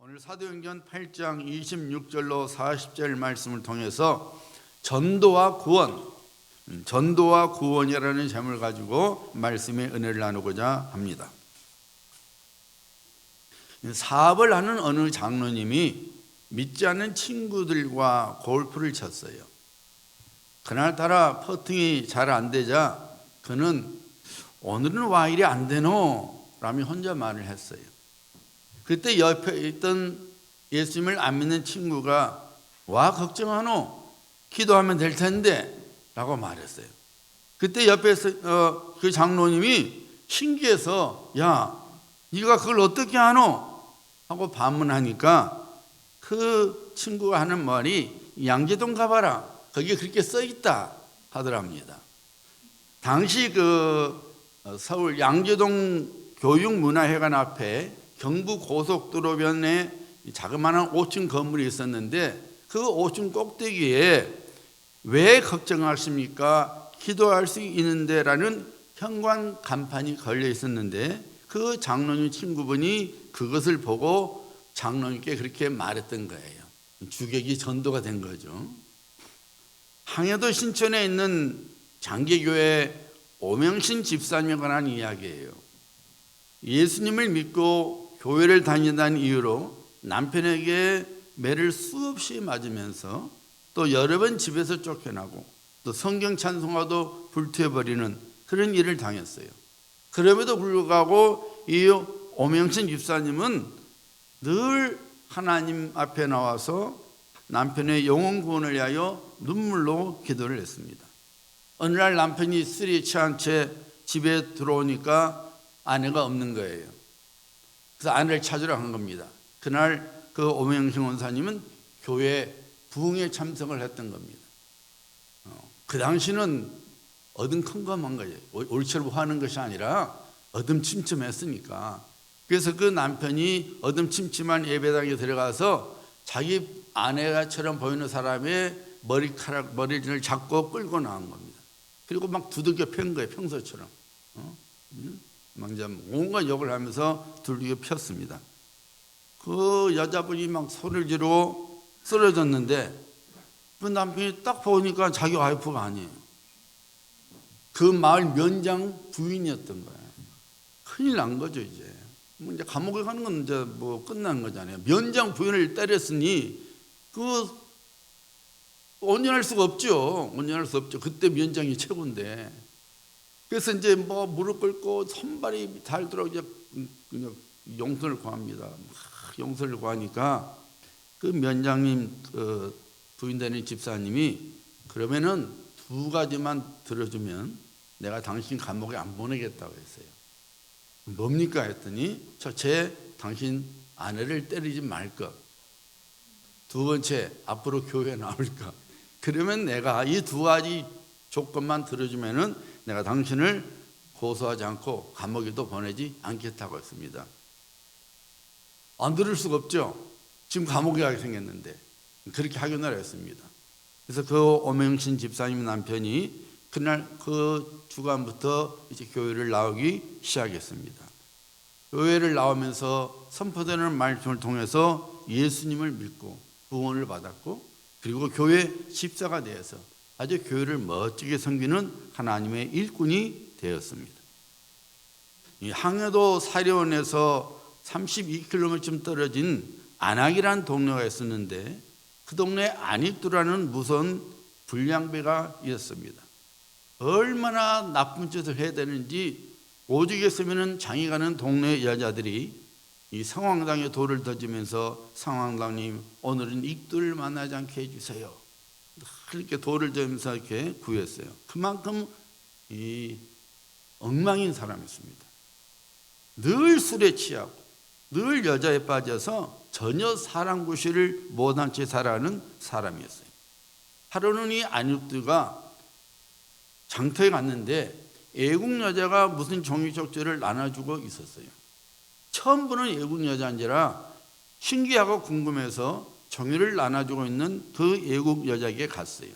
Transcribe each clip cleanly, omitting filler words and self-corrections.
오늘 사도행전 8장 26절로 40절 말씀을 통해서 전도와 구원이라는 제목을 가지고 말씀의 은혜를 나누고자 합니다. 사업을 하는 어느 장로님이 믿지 않는 친구들과 골프를 쳤어요. 그날따라 퍼팅이 잘 안 되자 그는 오늘은 와 이리 안 되노? 라며 혼자 말을 했어요. 그때 옆에 있던 예수님을 안 믿는 친구가 와 걱정하노? 기도하면 될 텐데 라고 말했어요. 그때 옆에서 그 장로님이 신기해서 야 네가 그걸 어떻게 하노? 하고 반문하니까 그 친구가 하는 말이 양재동 가봐라 거기에 그렇게 써있다 하더랍니다. 당시 서울 양재동 교육문화회관 앞에 경부고속도로변에 자그마한 5층 건물이 있었는데 그 5층 꼭대기에 왜 걱정하십니까? 기도할 수 있는데 라는 현관 간판이 걸려 있었는데 그 장로님 친구분이 그것을 보고 장로님께 그렇게 말했던 거예요. 주객이 전도가 된 거죠. 항해도 신촌에 있는 장계교회 오명신 집사님에 관한 이야기예요. 예수님을 믿고 교회를 다니다는 이유로 남편에게 매를 수없이 맞으면서 또 여러 번 집에서 쫓겨나고 또 성경 찬송가도 불태워버리는 그런 일을 당했어요. 그럼에도 불구하고 이 오명신 집사님은 늘 하나님 앞에 나와서 남편의 영혼 구원을 위하여 눈물로 기도를 했습니다. 어느 날 남편이 술에 취한 채 집에 들어오니까 아내가 없는 거예요. 그래서 아내를 찾으러 간 겁니다. 그날 그 오명신 원사님은 교회 부흥에 참석을 했던 겁니다. 그 당시는 어등컴컴한 거예요. 올처럼 하는 것이 아니라 어둠침침했으니까. 그래서 그 남편이 어둠침침한 예배당에 들어가서 자기 아내처럼 보이는 사람의 머리를 잡고 끌고 나온 겁니다. 그리고 막 두들겨 팬 거예요. 평소처럼. 막 이제 온갖 욕을 하면서 두들겨 폈습니다. 그 여자분이 막 소리를 지르고 쓰러졌는데 그 남편이 딱 보니까 자기 와이프가 아니에요. 그 마을 면장 부인이었던 거예요. 큰일 난 거죠 이제. 이제 감옥에 가는 건 이제 뭐 끝난 거잖아요. 면장 부인을 때렸으니 그 온전할 수가 없죠. 온전할 수 없죠. 그때 면장이 최고인데. 그래서 이제 뭐 무릎 꿇고 손발이 닳도록 이제 그냥 용서를 구합니다. 용서를 구하니까 그 면장님 부인 되는 집사님이 그러면은 두 가지만 들어주면 내가 당신 감옥에 안 보내겠다고 했어요. 뭡니까 했더니 첫째 당신 아내를 때리지 말 것. 두 번째 앞으로 교회에 나올 것. 그러면 내가 이 두 가지 조건만 들어주면은 내가 당신을 고소하지 않고 감옥에도 보내지 않겠다고 했습니다. 안 들을 수가 없죠. 지금 감옥에 가게 생겼는데 그렇게 하기로 했습니다. 그래서 그 오명신 집사님 남편이 그날 그 주간부터 이제 교회를 나오기 시작했습니다. 교회를 나오면서 선포되는 말씀을 통해서 예수님을 믿고 구원을 받았고 그리고 교회 집사가 되어서 아주 교회를 멋지게 섬기는 하나님의 일꾼이 되었습니다. 이 항해도 사려원에서 32km쯤 떨어진 안악이라는 동네가 있었는데 그 동네에 안익두라는 무서운 불량배가 있었습니다. 얼마나 나쁜 짓을 해야 되는지 오죽 했으면 장이 가는 동네 여자들이 이 성황당에 돌을 던지면서 성황당님 오늘은 익두를 만나지 않게 해주세요. 그렇게 돌을 던지면서 이렇게 구했어요. 그만큼 이 엉망인 사람이었습니다. 늘 술에 취하고 늘 여자에 빠져서 전혀 사랑 구실을 못한 채 살아가는 사람이었어요. 하루는 이 안익두가 장터에 갔는데 애국 여자가 무슨 종이족제를 나눠주고 있었어요. 처음 보는 애국 여자인지라 신기하고 궁금해서 종이를 나눠주고 있는 그 애국 여자에게 갔어요.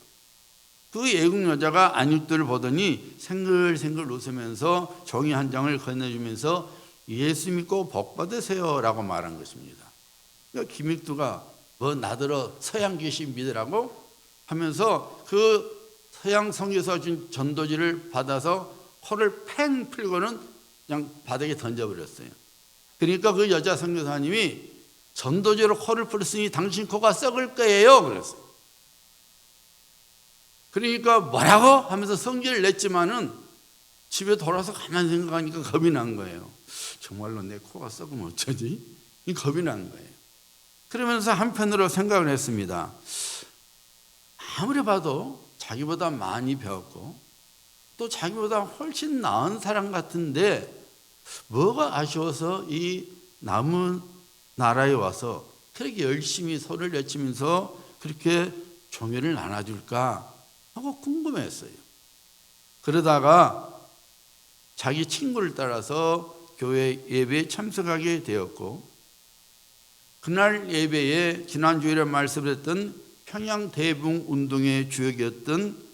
그 애국 여자가 안익두를 보더니 생글생글 웃으면서 종이 한 장을 건네주면서 예수 믿고 복 받으세요 라고 말한 것입니다. 그러니까 김익두가 뭐 나더러 서양 귀신 믿으라고 하면서 그 서양 성교사 준 전도지를 받아서 코를 팽 풀고는 그냥 바닥에 던져버렸어요. 그러니까 그 여자 선교사님이 전도지로 코를 풀었으니 당신 코가 썩을 거예요 그랬어요. 그러니까 뭐라고 하면서 성질을 냈지만은 집에 돌아서 가만히 생각하니까 겁이 난 거예요. 정말로 내 코가 썩으면 어쩌지? 이 겁이 난 거예요. 그러면서 한편으로 생각을 했습니다. 아무리 봐도 자기보다 많이 배웠고 또 자기보다 훨씬 나은 사람 같은데 뭐가 아쉬워서 이 남은 나라에 와서 그렇게 열심히 손을 내치면서 그렇게 종교를 나눠줄까 하고 궁금했어요. 그러다가 자기 친구를 따라서 교회 예배에 참석하게 되었고 그날 예배에 지난주일에 말씀드렸던 평양 대붕 운동의 주역이었던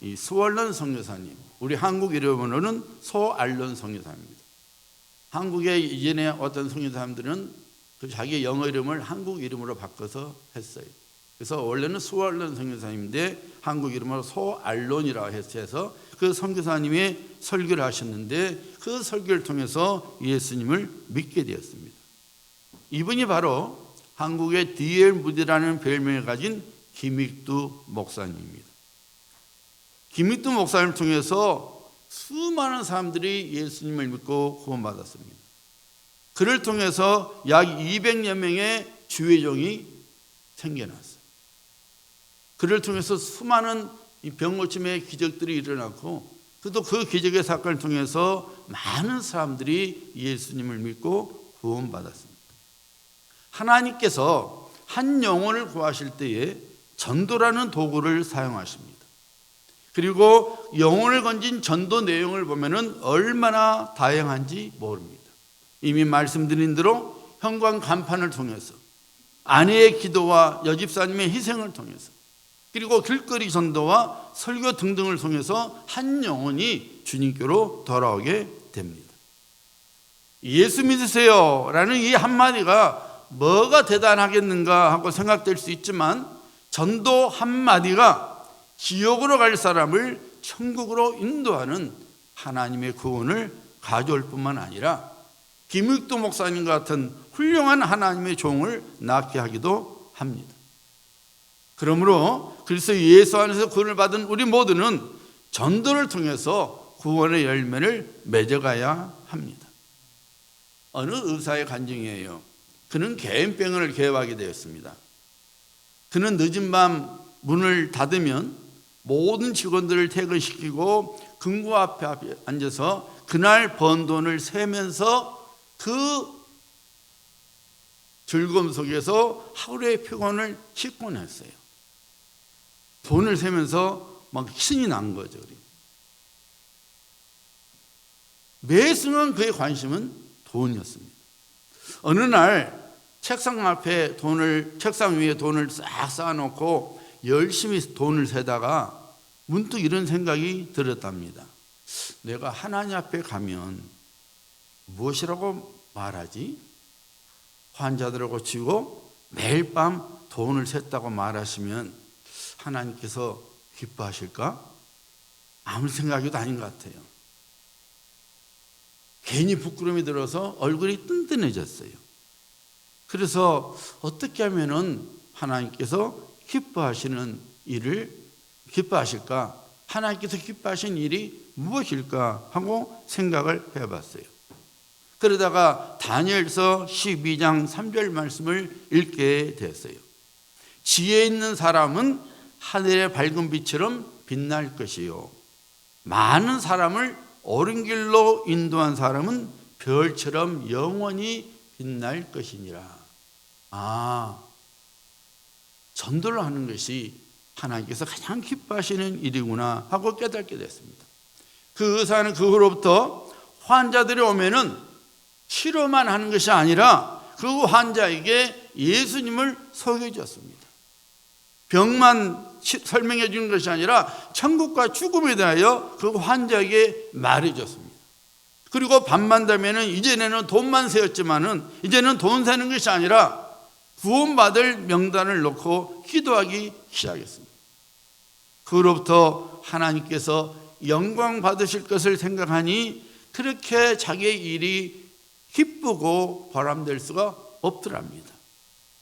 이 수월런 선교사님, 우리 한국 이름으로는 소알론 선교사입니다. 한국에 이전에 어떤 선교사님들은 그 자기 영어 이름을 한국 이름으로 바꿔서 했어요. 그래서 원래는 수월런 선교사님인데 한국 이름으로 소알론이라고 해서 그 선교사님이 설교를 하셨는데 그 설교를 통해서 예수님을 믿게 되었습니다. 이분이 바로 한국의 D.L. 무디라는 별명을 가진 김익두 목사님입니다. 김익두 목사님을 통해서 수많은 사람들이 예수님을 믿고 구원받았습니다. 그를 통해서 약 200여 명의 주회종이 생겨났어요. 그를 통해서 수많은 병고침의 기적들이 일어났고 또 그 기적의 사건을 통해서 많은 사람들이 예수님을 믿고 구원받았습니다. 하나님께서 한 영혼을 구하실 때에 전도라는 도구를 사용하십니다. 그리고 영혼을 건진 전도 내용을 보면은 얼마나 다양한지 모릅니다. 이미 말씀드린 대로 현관 간판을 통해서 아내의 기도와 여집사님의 희생을 통해서 그리고 길거리 전도와 설교 등등을 통해서 한 영혼이 주님께로 돌아오게 됩니다. 예수 믿으세요 라는 이 한마디가 뭐가 대단하겠는가 하고 생각될 수 있지만 전도 한마디가 지옥으로 갈 사람을 천국으로 인도하는 하나님의 구원을 가져올 뿐만 아니라 김익두 목사님 같은 훌륭한 하나님의 종을 낳게 하기도 합니다. 그러므로 그리스도 예수 안에서 구원을 받은 우리 모두는 전도를 통해서 구원의 열매를 맺어가야 합니다. 어느 의사의 간증이에요. 그는 개인병원을 개업하게 되었습니다. 그는 늦은 밤 문을 닫으면 모든 직원들을 퇴근시키고 금고 앞에 앉아서 그날 번 돈을 세면서 그 즐거움 속에서 하루의 피곤을 씻곤 했어요. 돈을 세면서 막 신이 난 거죠. 매 순간 그의 관심은 돈이었습니다. 어느 날 책상 위에 돈을 싹 쌓아놓고 열심히 돈을 세다가 문득 이런 생각이 들었답니다. 내가 하나님 앞에 가면 무엇이라고 말하지? 환자들을 고치고 매일 밤 돈을 셌다고 말하시면 하나님께서 기뻐하실까? 아무 생각도 아닌 것 같아요. 괜히 부끄러움이 들어서 얼굴이 뜬뜬해졌어요. 그래서 어떻게 하면은 하나님께서 기뻐하실까? 하나님께서 기뻐하신 일이 무엇일까 하고 생각을 해봤어요. 그러다가 다니엘서 12장 3절 말씀을 읽게 되었어요. 지혜 있는 사람은 하늘의 밝은 빛처럼 빛날 것이요 많은 사람을 옳은 길로 인도한 사람은 별처럼 영원히 빛날 것이니라. 전도를 하는 것이 하나님께서 가장 기뻐하시는 일이구나 하고 깨닫게 됐습니다. 그 의사는 그 후로부터 환자들이 오면은 치료만 하는 것이 아니라 그 환자에게 예수님을 소개해 줬습니다. 병만 설명해 주는 것이 아니라 천국과 죽음에 대하여 그 환자에게 말해 줬습니다. 그리고 밤만 되면은 이전에는 돈만 세었지만은 이제는 돈 세는 것이 아니라 구원받을 명단을 놓고 기도하기 시작했습니다. 그로부터 하나님께서 영광 받으실 것을 생각하니 그렇게 자기의 일이 기쁘고 보람될 수가 없더랍니다.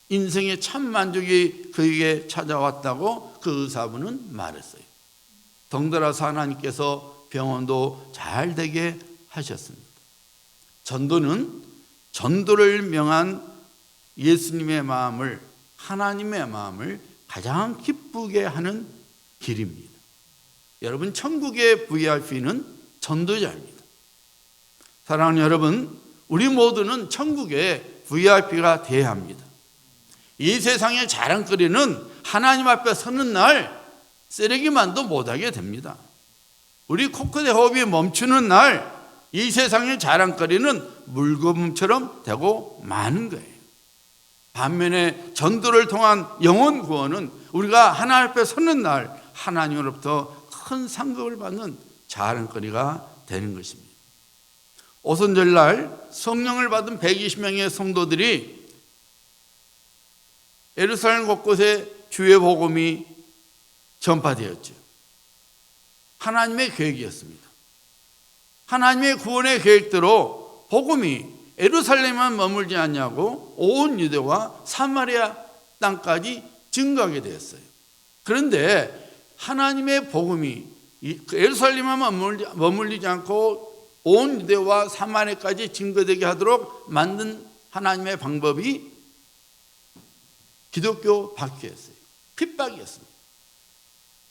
인생의 참 만족이 그에게 찾아왔다고 그 의사분은 말했어요. 덩달아서 하나님께서 병원도 잘 되게 하셨습니다. 전도는 전도를 명한 예수님의 마음을, 하나님의 마음을 가장 기쁘게 하는 길입니다. 여러분, 천국의 VIP는 전도자입니다. 사랑하는 여러분, 우리 모두는 천국의 VIP가 되어야 합니다. 이 세상의 자랑거리는 하나님 앞에 서는 날 쓰레기만도 못하게 됩니다. 우리 코끝의 호흡이 멈추는 날 이 세상의 자랑거리는 물거품처럼 되고 마는 거예요. 반면에 전도를 통한 영혼 구원은 우리가 하나님 앞에 서는 날 하나님으로부터 큰 상급을 받는 자랑거리가 되는 것입니다. 오순절날 성령을 받은 120명의 성도들이 예루살렘 곳곳에 주의 복음이 전파되었죠. 하나님의 계획이었습니다. 하나님의 구원의 계획대로 복음이 예루살렘만 머물지 않냐고 온 유대와 사마리아 땅까지 증거하게 되었어요. 그런데 하나님의 복음이 예루살렘만 머물리지 않고 온 유대와 사마리아까지 증거되게 하도록 만든 하나님의 방법이 기독교 박해였어요. 핍박이었습니다.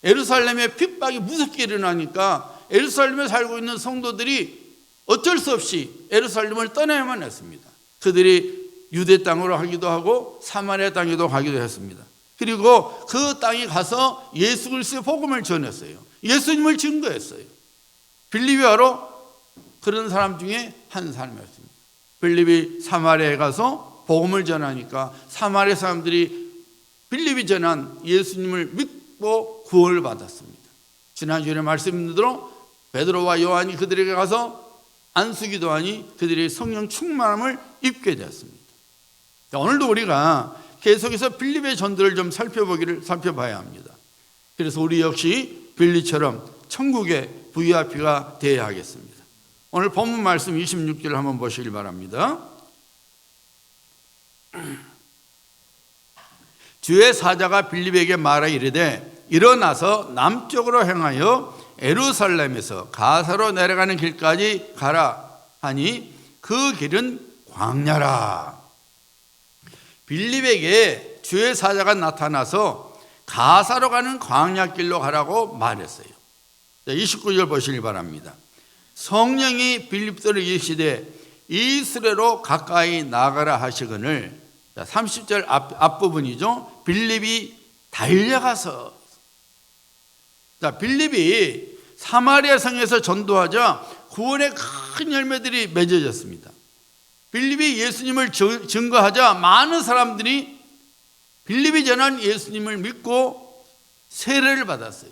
예루살렘의 핍박이 무섭게 일어나니까 예루살렘에 살고 있는 성도들이 어쩔 수 없이 예루살렘을 떠나야만 했습니다. 그들이 유대 땅으로 가기도 하고 사마리아 땅에도 가기도 했습니다. 그리고 그 땅에 가서 예수 그리스도의 복음을 전했어요. 예수님을 증거했어요. 빌립이 바로 그런 사람 중에 한 사람이었습니다. 빌립이 사마리아에 가서 복음을 전하니까 사마리아 사람들이 빌립이 전한 예수님을 믿고 구원을 받았습니다. 지난주에 말씀드린 대로 베드로와 요한이 그들에게 가서 안수기도하니 그들이 성령 충만함을 입게 되었습니다. 오늘도 우리가 계속해서 빌립의 전도를 좀 살펴봐야 합니다. 그래서 우리 역시 빌립처럼 천국의 VIP가 되어야 하겠습니다. 오늘 본문 말씀 26절을 한번 보시길 바랍니다. 주의 사자가 빌립에게 말하 이르되 일어나서 남쪽으로 행하여 예루살렘에서 가사로 내려가는 길까지 가라 하니 그 길은 광야라. 빌립에게 주의 사자가 나타나서 가사로 가는 광야길로 가라고 말했어요. 29절 보시기 바랍니다. 성령이 빌립들을 이르시되 이스라엘로 가까이 나가라 하시거늘. 30절 앞부분이죠. 빌립이 달려가서. 빌립이 사마리아 성에서 전도하자 구원의 큰 열매들이 맺어졌습니다. 빌립이 예수님을 증거하자 많은 사람들이 빌립이 전한 예수님을 믿고 세례를 받았어요.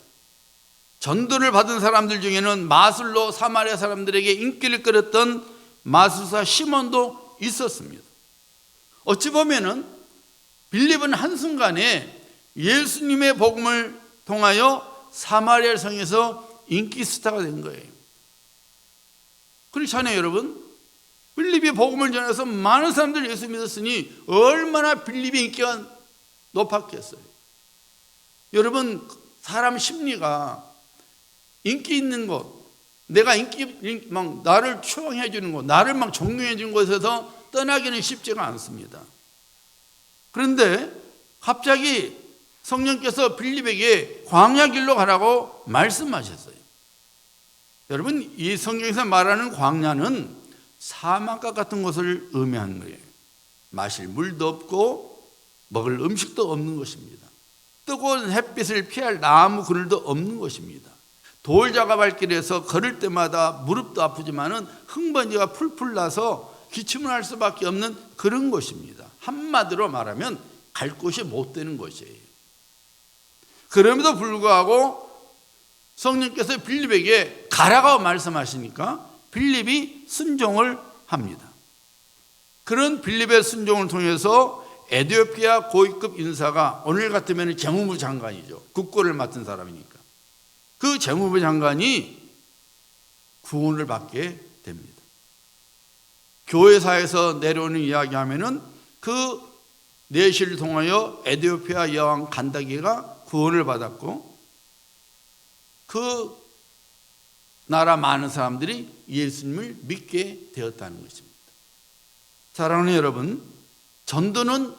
전도를 받은 사람들 중에는 마술로 사마리아 사람들에게 인기를 끌었던 마술사 시몬도 있었습니다. 어찌 보면은 빌립은 한순간에 예수님의 복음을 통하여 사마리아 성에서 인기 스타가 된 거예요. 그렇잖아요, 여러분. 빌립이 복음을 전해서 많은 사람들이 예수 믿었으니 얼마나 빌립의 인기가 높았겠어요. 여러분, 사람 심리가 인기 있는 곳, 내가 막 나를 추앙해 주는 곳, 나를 막 존경해 주는 곳에서 떠나기는 쉽지가 않습니다. 그런데 갑자기 성령께서 빌립에게 광야길로 가라고 말씀하셨어요. 여러분, 이 성경에서 말하는 광야는 사막과 같은 곳을 의미하는 거예요. 마실 물도 없고 먹을 음식도 없는 것입니다. 뜨거운 햇빛을 피할 나무 그늘도 없는 것입니다. 돌 작업할길에서 걸을 때마다 무릎도 아프지만은 흥번지가 풀풀 나서 기침을 할 수밖에 없는 그런 곳입니다. 한마디로 말하면 갈 곳이 못 되는 곳이에요. 그럼에도 불구하고 성령께서 빌립에게 가라고 말씀하시니까 빌립이 순종을 합니다. 그런 빌립의 순종을 통해서 에티오피아 고위급 인사가 오늘 같으면 재무부 장관이죠. 국고를 맡은 사람이니까. 그 재무부 장관이 구원을 받게 됩니다. 교회사에서 내려오는 이야기하면은 그 내시를 통하여 에티오피아 여왕 간다기가 구원을 받았고 그 나라 많은 사람들이 예수님을 믿게 되었다는 것입니다. 사랑하는 여러분, 전도는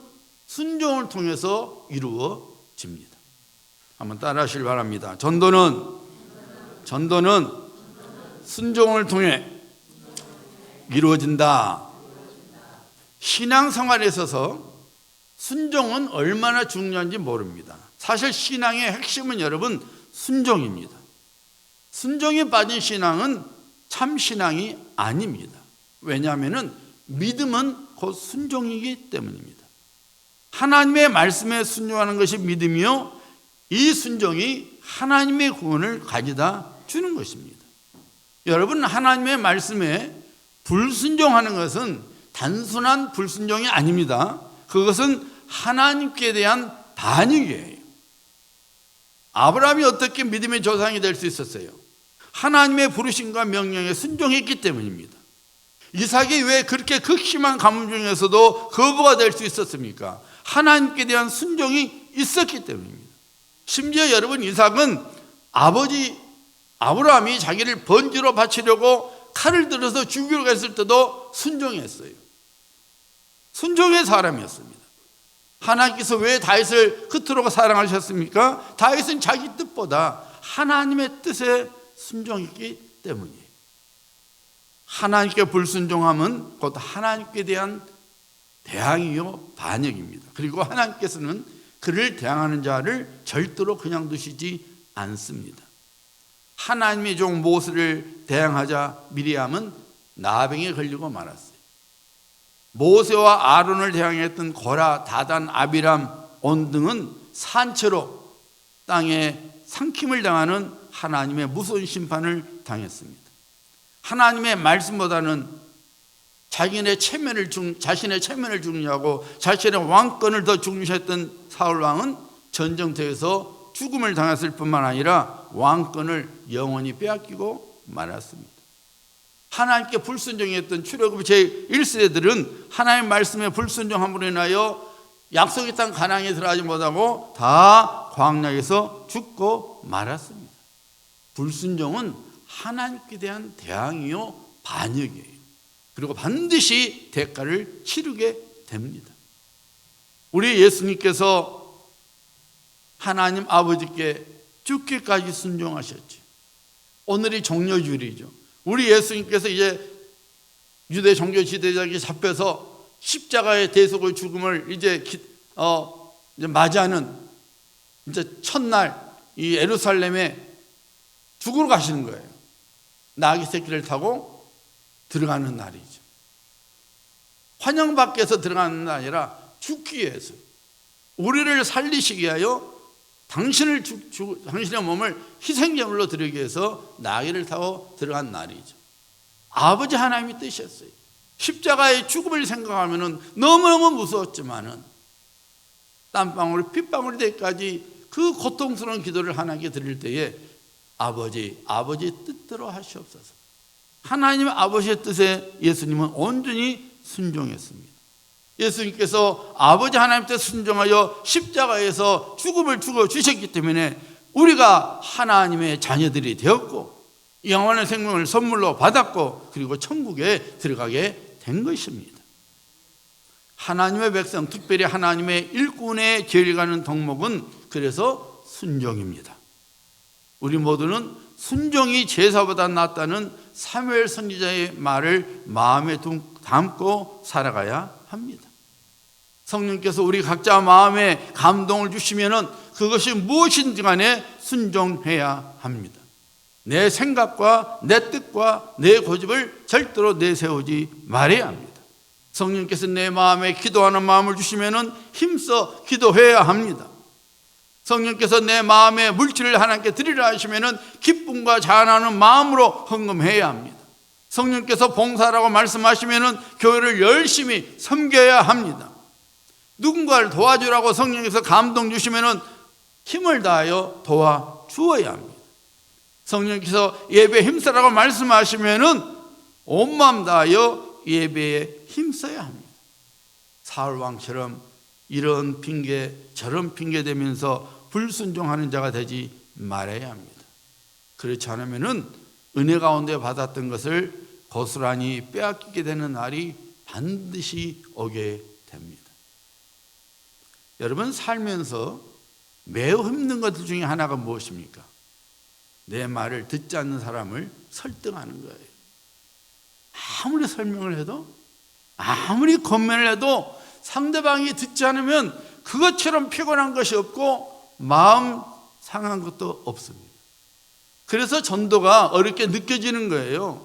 순종을 통해서 이루어집니다. 한번 따라 하시길 바랍니다. 전도는 순종을 통해 이루어진다. 신앙생활에 있어서 순종은 얼마나 중요한지 모릅니다. 사실 신앙의 핵심은 여러분 순종입니다. 순종에 빠진 신앙은 참 신앙이 아닙니다. 왜냐하면 믿음은 곧 순종이기 때문입니다. 하나님의 말씀에 순종하는 것이 믿음이요, 이 순종이 하나님의 구원을 가져다 주는 것입니다. 여러분, 하나님의 말씀에 불순종하는 것은 단순한 불순종이 아닙니다. 그것은 하나님께 대한 반역이에요. 아브라함이 어떻게 믿음의 조상이 될 수 있었어요? 하나님의 부르심과 명령에 순종했기 때문입니다. 이삭이 왜 그렇게 극심한 가뭄 중에서도 거부가 될 수 있었습니까? 하나님께 대한 순종이 있었기 때문입니다. 심지어 여러분, 이삭은 아버지 아브라함이 자기를 번제로 바치려고 칼을 들어서 죽이려고 했을 때도 순종했어요. 순종의 사람이었습니다. 하나님께서 왜 다윗을 그토록 사랑하셨습니까? 다윗은 자기 뜻보다 하나님의 뜻에 순종했기 때문이에요. 하나님께 불순종함은 곧 하나님께 대한 대항이요 반역입니다. 그리고 하나님께서는 그를 대항하는 자를 절대로 그냥 두시지 않습니다. 하나님의 종 모세를 대항하자 미리암은 나병에 걸리고 말았어요. 모세와 아론을 대항했던 고라, 다단, 아비람, 온 등은 산채로 땅에 삼킴을 당하는 하나님의 무서운 심판을 당했습니다. 하나님의 말씀보다는 자신의 체면을 중요하고 자신의 왕권을 더 중시했던 사울 왕은 전쟁터에서 죽음을 당했을 뿐만 아니라 왕권을 영원히 빼앗기고 말았습니다. 하나님께 불순종했던 출애굽 제1세들은 하나님의 말씀에 불순종함으로 인하여 약속의 땅 가나안에 들어가지 못하고 다 광야에서 죽고 말았습니다. 불순종은 하나님께 대한 대항이요 반역이에요. 그리고 반드시 대가를 치르게 됩니다. 우리 예수님께서 하나님 아버지께 죽기까지 순종하셨죠. 오늘이 종료주일이죠. 우리 예수님께서 이제 유대 종교 지도자에게 잡혀서 십자가의 대속의 죽음을 이제 맞이하는 이제 첫날 이 예루살렘에 죽으러 가시는 거예요. 나귀 새끼를 타고 들어가는 날이죠. 환영받기 위해서 들어가는 게 아니라 죽기 위해서, 우리를 살리시기 위하여 당신의 몸을 희생제물로 드리기 위해서 나귀를 타고 들어간 날이죠. 아버지 하나님의 뜻이었어요. 십자가의 죽음을 생각하면 너무너무 무서웠지만은 땀방울 핏방울이 되기까지 그 고통스러운 기도를 하나님께 드릴 때에 아버지 뜻대로 하시옵소서. 하나님 아버지의 뜻에 예수님은 온전히 순종했습니다. 예수님께서 아버지 하나님 뜻 순종하여 십자가에서 죽음을 죽어주셨기 때문에 우리가 하나님의 자녀들이 되었고 영원한 생명을 선물로 받았고 그리고 천국에 들어가게 된 것입니다. 하나님의 백성, 특별히 하나님의 일꾼의 제일 가는 덕목은 그래서 순종입니다. 우리 모두는 순종이 제사보다 낫다는 사무엘 선지자의 말을 마음에 담고 살아가야 합니다. 성령께서 우리 각자 마음에 감동을 주시면은 그것이 무엇인지 간에 순종해야 합니다. 내 생각과 내 뜻과 내 고집을 절대로 내세우지 말아야 합니다. 성령께서 내 마음에 기도하는 마음을 주시면은 힘써 기도해야 합니다. 성령께서 내 마음에 물질을 하나님께 드리라 하시면은 기쁨과 자원하는 마음으로 헌금해야 합니다. 성령께서 봉사라고 말씀하시면은 교회를 열심히 섬겨야 합니다. 누군가를 도와주라고 성령께서 감동 주시면은 힘을 다하여 도와주어야 합니다. 성령께서 예배에 힘쓰라고 말씀하시면은 온 마음 다하여 예배에 힘써야 합니다. 사울 왕처럼 이런 핑계 저런 핑계 대면서 불순종하는 자가 되지 말아야 합니다. 그렇지 않으면은 은혜 가운데 받았던 것을 고스란히 빼앗기게 되는 날이 반드시 오게 됩니다. 여러분, 살면서 매우 힘든 것들 중에 하나가 무엇입니까? 내 말을 듣지 않는 사람을 설득하는 거예요. 아무리 설명을 해도, 아무리 권면을 해도 상대방이 듣지 않으면 그것처럼 피곤한 것이 없고 마음 상한 것도 없습니다. 그래서 전도가 어렵게 느껴지는 거예요.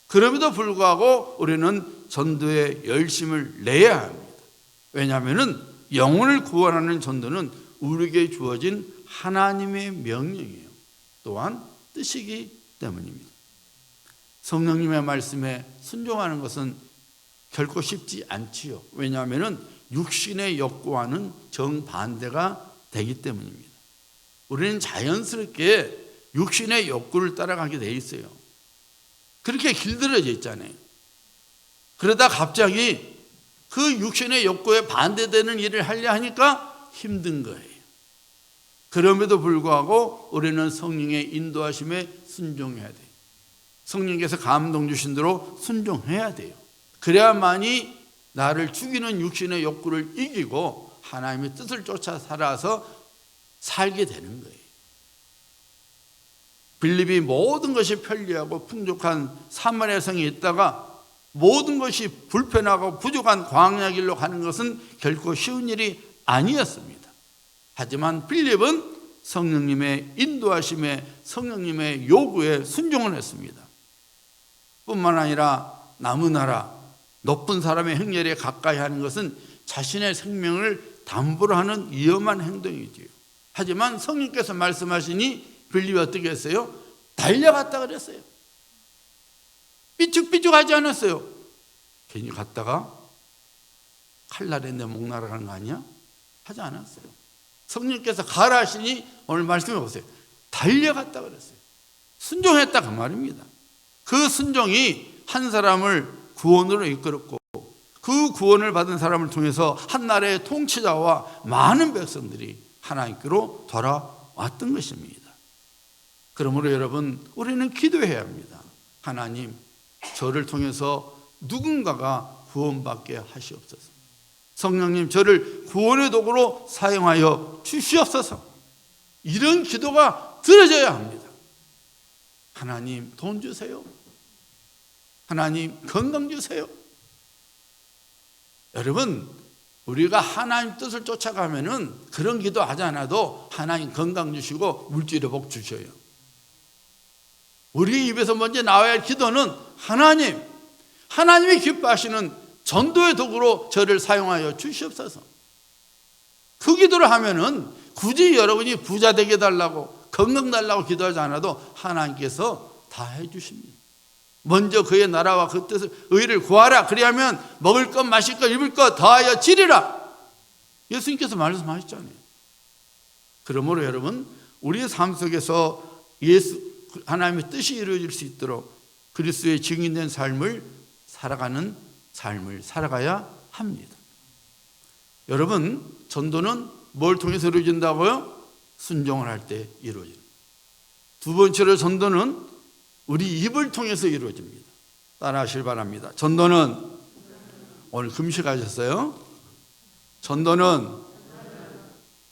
그럼에도 불구하고 우리는 전도에 열심을 내야 합니다. 왜냐하면 영혼을 구원하는 전도는 우리에게 주어진 하나님의 명령이에요. 또한 뜻이기 때문입니다. 성령님의 말씀에 순종하는 것은 결코 쉽지 않지요. 왜냐하면 육신의 욕구와는 정반대가 되기 때문입니다. 우리는 자연스럽게 육신의 욕구를 따라가게 돼 있어요. 그렇게 길들여져 있잖아요. 그러다 갑자기 그 육신의 욕구에 반대되는 일을 하려 하니까 힘든 거예요. 그럼에도 불구하고 우리는 성령의 인도하심에 순종해야 돼요. 성령께서 감동 주신 대로 순종해야 돼요. 그래야만이 나를 죽이는 육신의 욕구를 이기고 하나님의 뜻을 쫓아 살아서 살게 되는 거예요. 빌립이 모든 것이 편리하고 풍족한 사마리아 성에 있다가 모든 것이 불편하고 부족한 광야 길로 가는 것은 결코 쉬운 일이 아니었습니다. 하지만 빌립은 성령님의 인도하심에, 성령님의 요구에 순종을 했습니다. 뿐만 아니라 남은 나라, 높은 사람의 행렬에 가까이 하는 것은 자신의 생명을 담보로 하는 위험한 행동이지요. 하지만 성령께서 말씀하시니 빌립이 어떻게 했어요? 달려갔다 그랬어요. 삐죽삐죽하지 않았어요. 괜히 갔다가 칼날에 내 목 날아가는 거 아니야? 하지 않았어요. 성령께서 가라 하시니 오늘 말씀해 보세요. 달려갔다 그랬어요. 순종했다 그 말입니다. 그 순종이 한 사람을 구원으로 이끌었고 그 구원을 받은 사람을 통해서 한 나라의 통치자와 많은 백성들이 하나님께로 돌아왔던 것입니다. 그러므로 여러분, 우리는 기도해야 합니다. 하나님, 저를 통해서 누군가가 구원받게 하시옵소서. 성령님, 저를 구원의 도구로 사용하여 주시옵소서. 이런 기도가 들어져야 합니다. 하나님, 돈 주세요. 하나님, 건강 주세요. 여러분, 우리가 하나님 뜻을 쫓아가면은 그런 기도 하지 않아도 하나님 건강 주시고 물질의 복 주셔요. 우리 입에서 먼저 나와야 할 기도는 하나님이 기뻐하시는 전도의 도구로 저를 사용하여 주시옵소서. 그 기도를 하면은 굳이 여러분이 부자 되게 달라고 건강 달라고 기도하지 않아도 하나님께서 다 해주십니다. 먼저 그의 나라와 그 뜻을 의를 구하라. 그리하면 먹을 것 마실 것 입을 것 더하여 지리라. 예수님께서 말씀하셨잖아요. 그러므로 여러분, 우리의 삶 속에서 하나님의 뜻이 이루어질 수 있도록 그리스도의 증인된 삶을 살아가는 삶을 살아가야 합니다. 여러분, 전도는 뭘 통해서 이루어진다고요? 순종을 할 때 이루어집니다. 두 번째로 전도는 우리 입을 통해서 이루어집니다. 따라 하시길 바랍니다. 전도는, 오늘 금식하셨어요?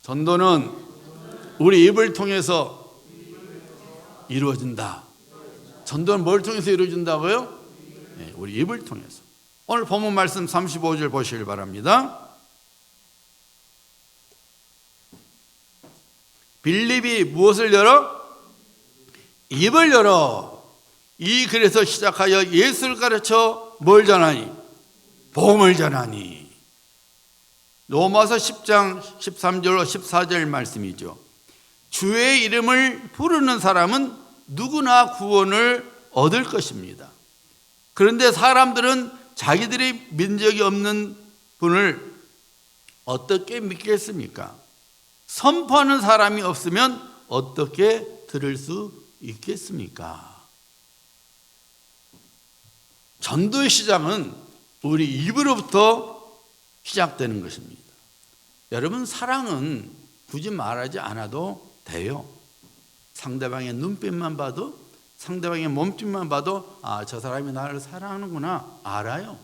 전도는 우리 입을 통해서 이루어진다. 전도는 뭘 통해서 이루어진다고요? 네, 우리 입을 통해서. 오늘 본문 말씀 35절 보시길 바랍니다. 빌립이 무엇을 열어? 입을 열어 이 글에서 시작하여 예수를 가르쳐 뭘 전하니? 복음을 전하니. 로마서 10장 13절로 14절 말씀이죠. 주의 이름을 부르는 사람은 누구나 구원을 얻을 것입니다. 그런데 사람들은 자기들이 믿은 적이 없는 분을 어떻게 믿겠습니까? 선포하는 사람이 없으면 어떻게 들을 수 있겠습니까? 전도의 시작은 우리 입으로부터 시작되는 것입니다. 여러분, 사랑은 굳이 말하지 않아도 돼요. 상대방의 눈빛만 봐도, 상대방의 몸짓만 봐도 저 사람이 나를 사랑하는구나 알아요.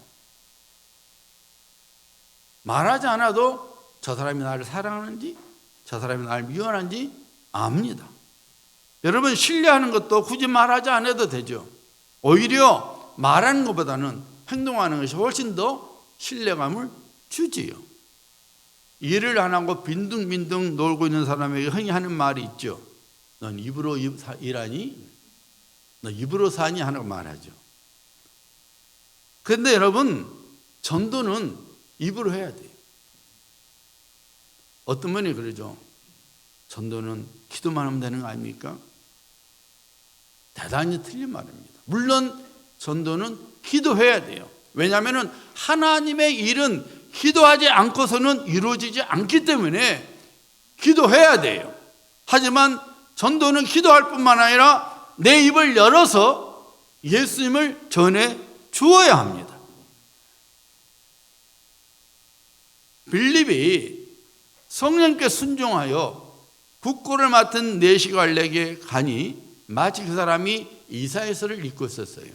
말하지 않아도 저 사람이 나를 사랑하는지, 저 사람이 나를 미워하는지 압니다. 여러분, 신뢰하는 것도 굳이 말하지 않아도 되죠. 오히려 말하는 것보다는 행동하는 것이 훨씬 더 신뢰감을 주지요. 일을 안 하고 빈둥빈둥 놀고 있는 사람에게 흔히 하는 말이 있죠. 넌 입으로 일하니? 너 입으로 사니? 하는 말하죠. 그런데 여러분, 전도는 입으로 해야 돼요. 어떤 분이 그러죠. 전도는 기도만 하면 되는 거 아닙니까? 대단히 틀린 말입니다. 물론 전도는 기도해야 돼요. 왜냐하면 하나님의 일은 기도하지 않고서는 이루어지지 않기 때문에 기도해야 돼요. 하지만 전도는 기도할 뿐만 아니라 내 입을 열어서 예수님을 전해 주어야 합니다. 빌립이 성령께 순종하여 국고를 맡은 내시갈에게 가니 마치 그 사람이 이사야서를 읽고 있었어요.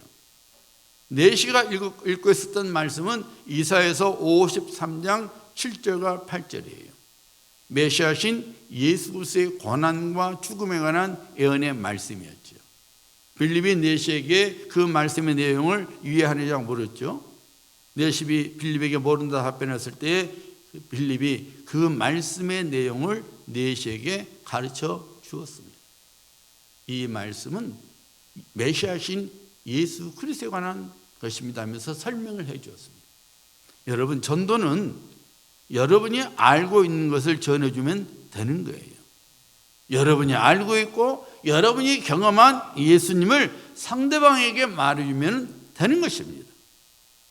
내시가 읽고 있었던 말씀은 이사야서 53장 7절과 8절이에요. 메시아신 예수 그리스도의 고난과 죽음에 관한 예언의 말씀이었죠. 빌립이 내시에게 그 말씀의 내용을 이해하느냐고 물었죠. 내시이 빌립에게 모른다 답변했을 때 빌립이 그 말씀의 내용을 내시에게 가르쳐 주었습니다. 이 말씀은 메시아신 예수 그리스도에 관한 것입니다 하면서 설명을 해 주었습니다. 여러분, 전도는 여러분이 알고 있는 것을 전해주면 되는 거예요. 여러분이 알고 있고 여러분이 경험한 예수님을 상대방에게 말해주면 되는 것입니다.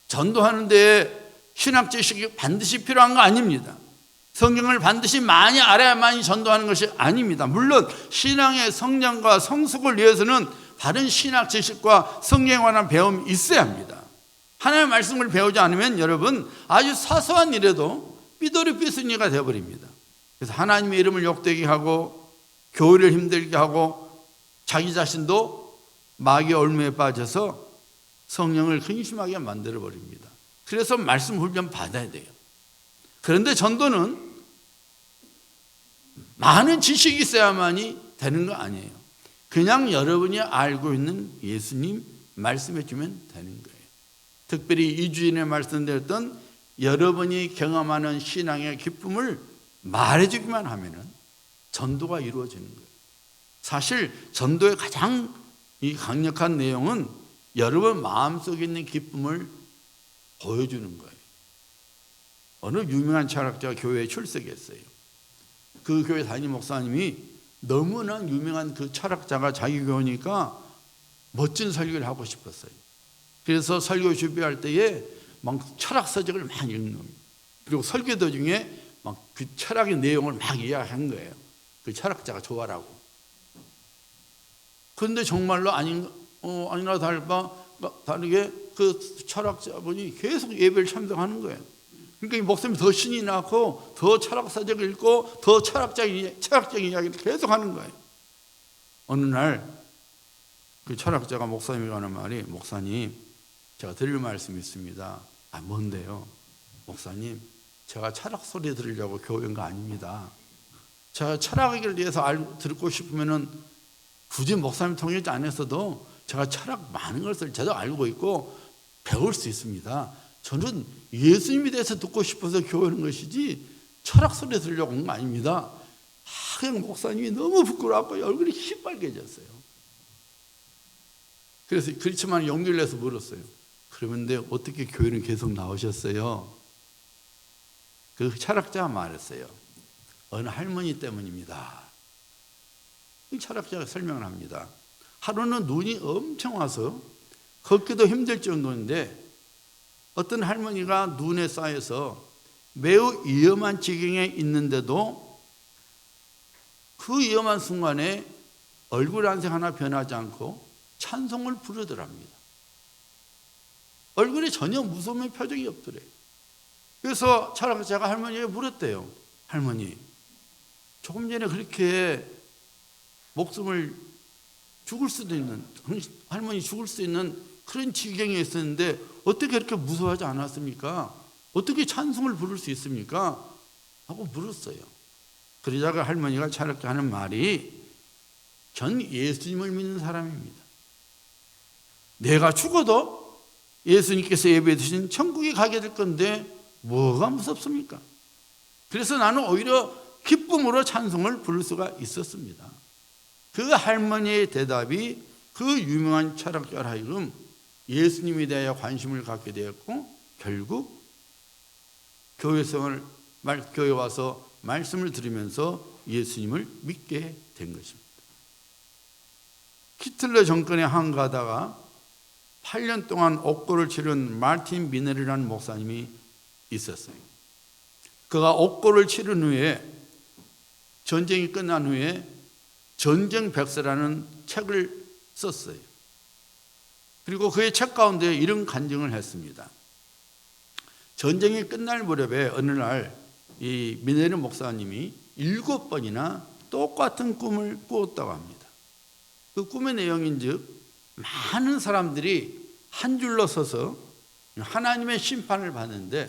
전도하는 데 신학 지식이 반드시 필요한 거 아닙니다. 성경을 반드시 많이 알아야만이 전도하는 것이 아닙니다. 물론 신앙의 성장과 성숙을 위해서는 다른 신학 지식과 성경에 관한 배움이 있어야 합니다. 하나님의 말씀을 배우지 않으면 여러분 아주 사소한 일에도 삐돌이 삐순이가 되어버립니다. 그래서 하나님의 이름을 욕되게 하고 교회를 힘들게 하고 자기 자신도 마귀의 올무에 빠져서 성령을 근심하게 만들어버립니다. 그래서 말씀 훈련 받아야 돼요. 그런데 전도는 많은 지식이 있어야만이 되는 거 아니에요. 그냥 여러분이 알고 있는 예수님 말씀해 주면 되는 거예요. 특별히 2주 전에 말씀드렸던 여러분이 경험하는 신앙의 기쁨을 말해주기만 하면 전도가 이루어지는 거예요. 사실 전도의 가장 강력한 내용은 여러분 마음속에 있는 기쁨을 보여주는 거예요. 어느 유명한 철학자가 교회에 출석했어요. 그 교회 담임 목사님이 너무나 유명한 그 철학자가 자기 교회니까 멋진 설교를 하고 싶었어요. 그래서 설교 준비할 때에 막 철학 서적을 막 읽는 겁니다. 그리고 설교 도중에 막 그 철학의 내용을 막 이야기한 거예요. 그 철학자가 좋아라고. 그런데 정말로 아니나 다르게 그 철학자분이 계속 예배를 참석하는 거예요. 그러니까 이 목사님이 더 신이 나고 더 철학 서적을 읽고 더 철학적인 이야기를 계속 하는 거예요. 어느 날 그 철학자가 목사님이 하는 말이, 목사님, 제가 드릴 말씀이 있습니다. 뭔데요? 목사님, 제가 철학 소리 들으려고 교회 온 거 아닙니다. 제가 철학을 위해서 듣고 싶으면은 굳이 목사님 통역이 안 했어도 제가 철학 많은 것을 저도 알고 있고 배울 수 있습니다. 저는 예수님에 대해서 듣고 싶어서 교회 오는 것이지 철학 소리 들으려고 온 거 아닙니다. 그냥 목사님이 너무 부끄러웠고 얼굴이 시뻘개졌어요. 그래서 그렇지만 용기를 내서 물었어요. 그런데 어떻게 교회는 계속 나오셨어요? 그 철학자가 말했어요. 어느 할머니 때문입니다. 이 철학자가 설명을 합니다. 하루는 눈이 엄청 와서 걷기도 힘들 정도인데 어떤 할머니가 눈에 쌓여서 매우 위험한 지경에 있는데도 그 위험한 순간에 얼굴 안색 하나 변하지 않고 찬송을 부르더랍니다. 얼굴에 전혀 무서움의 표정이 없더래요. 그래서 제가 할머니에게 물었대요. 할머니, 조금 전에 그렇게 목숨을 죽을 수도 있는, 할머니 죽을 수 있는 그런 지경에 있었는데 어떻게 그렇게 무서워하지 않았습니까? 어떻게 찬송을 부를 수 있습니까? 하고 물었어요. 그러자가 할머니가 차갑게 하는 말이, 전 예수님을 믿는 사람입니다. 내가 죽어도 예수님께서 예배해 주신 천국에 가게 될 건데 뭐가 무섭습니까? 그래서 나는 오히려 기쁨으로 찬송을 부를 수가 있었습니다. 그 할머니의 대답이 그 유명한 철학자로 하여금 예수님에 대하여 관심을 갖게 되었고, 결국 교회 와서 말씀을 들으면서 예수님을 믿게 된 것입니다. 히틀러 정권에 항거하다가 8년 동안 옥고를 치른 마르틴 미넬이라는 목사님이 있었어요. 그가 옥고를 치른 후에, 전쟁이 끝난 후에 전쟁 백서라는 책을 썼어요. 그리고 그의 책 가운데 이런 간증을 했습니다. 전쟁이 끝날 무렵에 어느 날 이 미네르 목사님이 7번이나 똑같은 꿈을 꾸었다고 합니다. 그 꿈의 내용인즉, 많은 사람들이 한 줄로 서서 하나님의 심판을 받는데,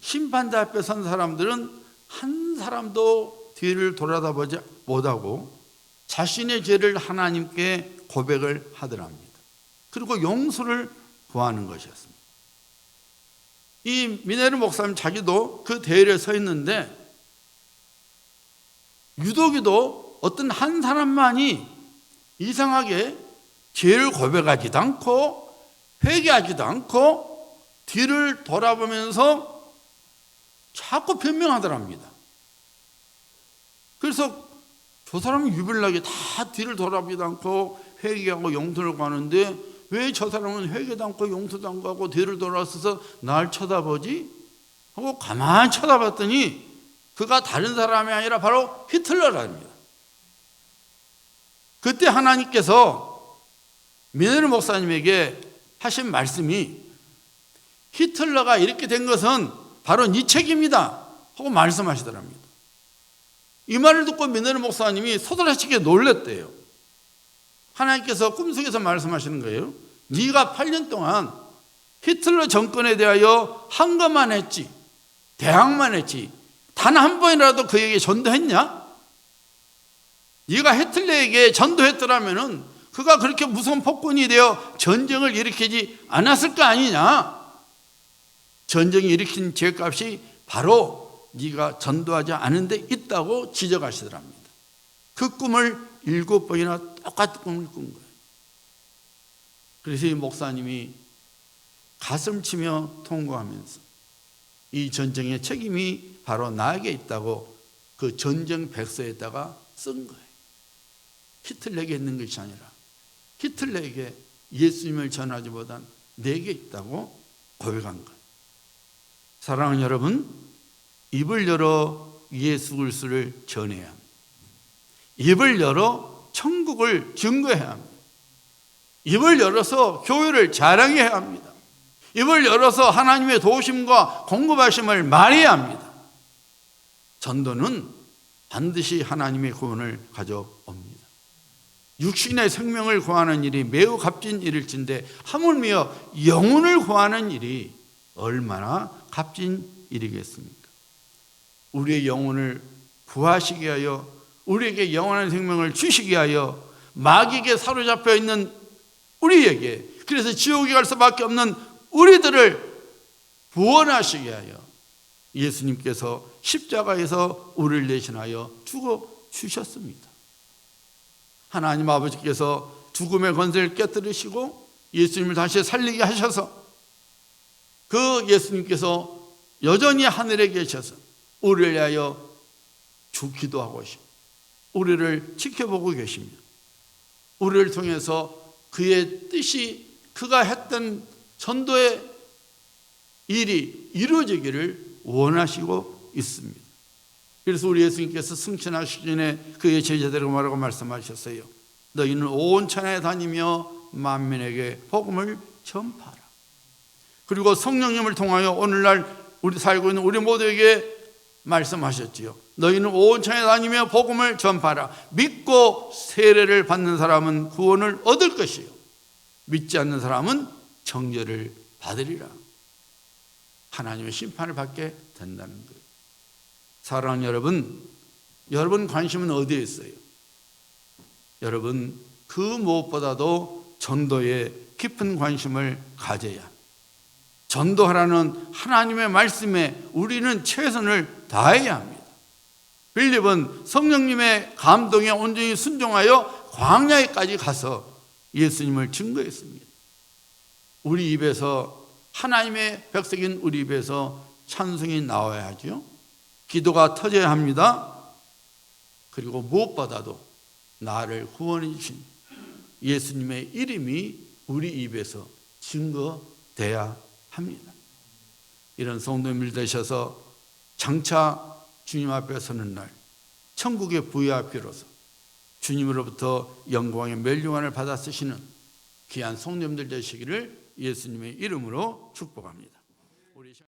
심판대 앞에 선 사람들은 한 사람도 뒤를 돌아다보지 못하고 자신의 죄를 하나님께 고백을 하더랍니다. 그리고 용서를 구하는 것이었습니다. 이 미네르 목사님 자기도 그 대열에 서 있는데, 유독이도 어떤 한 사람만이 이상하게 죄를 고백하지도 않고 회개하지도 않고 뒤를 돌아보면서 자꾸 변명하더랍니다. 그래서 저 사람은 유별나게 다 뒤를 돌아보지도 않고 회개하고 용서를 구하는데, 왜 저 사람은 회개도 않고 용서도 안 하고 뒤를 돌아서서 날 쳐다보지? 하고 가만히 쳐다봤더니 그가 다른 사람이 아니라 바로 히틀러랍니다. 그때 하나님께서 미네르 목사님에게 하신 말씀이, 히틀러가 이렇게 된 것은 바로 네 책임이다 하고 말씀하시더랍니다. 이 말을 듣고 미네르 목사님이 소스라치게 놀랐대요. 하나님께서 꿈속에서 말씀하시는 거예요. 네가 8년 동안 히틀러 정권에 대하여 한 것만 했지, 대항만 했지, 단 한 번이라도 그에게 전도했냐? 네가 히틀러에게 전도했더라면 그가 그렇게 무서운 폭군이 되어 전쟁을 일으키지 않았을 거 아니냐? 전쟁이 일으킨 죄값이 바로 네가 전도하지 않은 데 있다고 지적하시더랍니다. 그 꿈을 7번이나 똑같은 꿈을 꾼 거예요. 그래서 이 목사님이 가슴 치며 통곡하면서 이 전쟁의 책임이 바로 나에게 있다고 그 전쟁 백서에다가 쓴 거예요. 히틀러에게 있는 것이 아니라 히틀러에게 예수님을 전하지 못한 내게 있다고 고백한 거예요. 사랑하는 여러분, 입을 열어 예수 그리스도를 전해야 합니다. 입을 열어 천국을 증거해야 합니다. 입을 열어서 교회를 자랑해야 합니다. 입을 열어서 하나님의 도우심과 공급하심을 말해야 합니다. 전도는 반드시 하나님의 구원을 가져옵니다. 육신의 생명을 구하는 일이 매우 값진 일일진데, 하물며 영혼을 구하는 일이 얼마나 값진 일이겠습니까? 우리의 영혼을 구하시게 하여 우리에게 영원한 생명을 주시게 하여 마귀에게 사로잡혀 있는 우리에게, 그래서 지옥에 갈 수밖에 없는 우리들을 구원하시게 하여 예수님께서 십자가에서 우리를 대신하여 죽어 주셨습니다. 하나님 아버지께서 죽음의 권세를 깨뜨리시고 예수님을 다시 살리게 하셔서, 그 예수님께서 여전히 하늘에 계셔서 우리를 위하여 죽기도 하고 계시고 우리를 지켜보고 계십니다. 우리를 통해서 그의 뜻이, 그가 했던 전도의 일이 이루어지기를 원하시고 있습니다. 그래서 우리 예수님께서 승천하시기 전에 그의 제자들에게 뭐라고 말씀하셨어요? 너희는 온 천하에 다니며 만민에게 복음을 전파하라. 그리고 성령님을 통하여 오늘날 우리 살고 있는 우리 모두에게 말씀하셨지요. 너희는 온 천하에 다니며 복음을 전파하라. 믿고 세례를 받는 사람은 구원을 얻을 것이요 믿지 않는 사람은 정죄를 받으리라. 하나님의 심판을 받게 된다는 거예요. 사랑하는 여러분 관심은 어디에 있어요? 여러분 그 무엇보다도 전도에 깊은 관심을 가져야 합니다. 전도하라는 하나님의 말씀에 우리는 최선을 다해야 합니다. 빌립은 성령님의 감동에 온전히 순종하여 광야에까지 가서 예수님을 증거했습니다. 우리 입에서, 하나님의 백성인 우리 입에서 찬송이 나와야 하죠. 기도가 터져야 합니다. 그리고 무엇보다도 나를 구원해 주신 예수님의 이름이 우리 입에서 증거돼야 합니다. 이런 성도님들 되셔서 장차 주님 앞에 서는 날 천국의 VIP로서 주님으로부터 영광의 멸류관을 받아 쓰시는 귀한 성도님들 되시기를 예수님의 이름으로 축복합니다.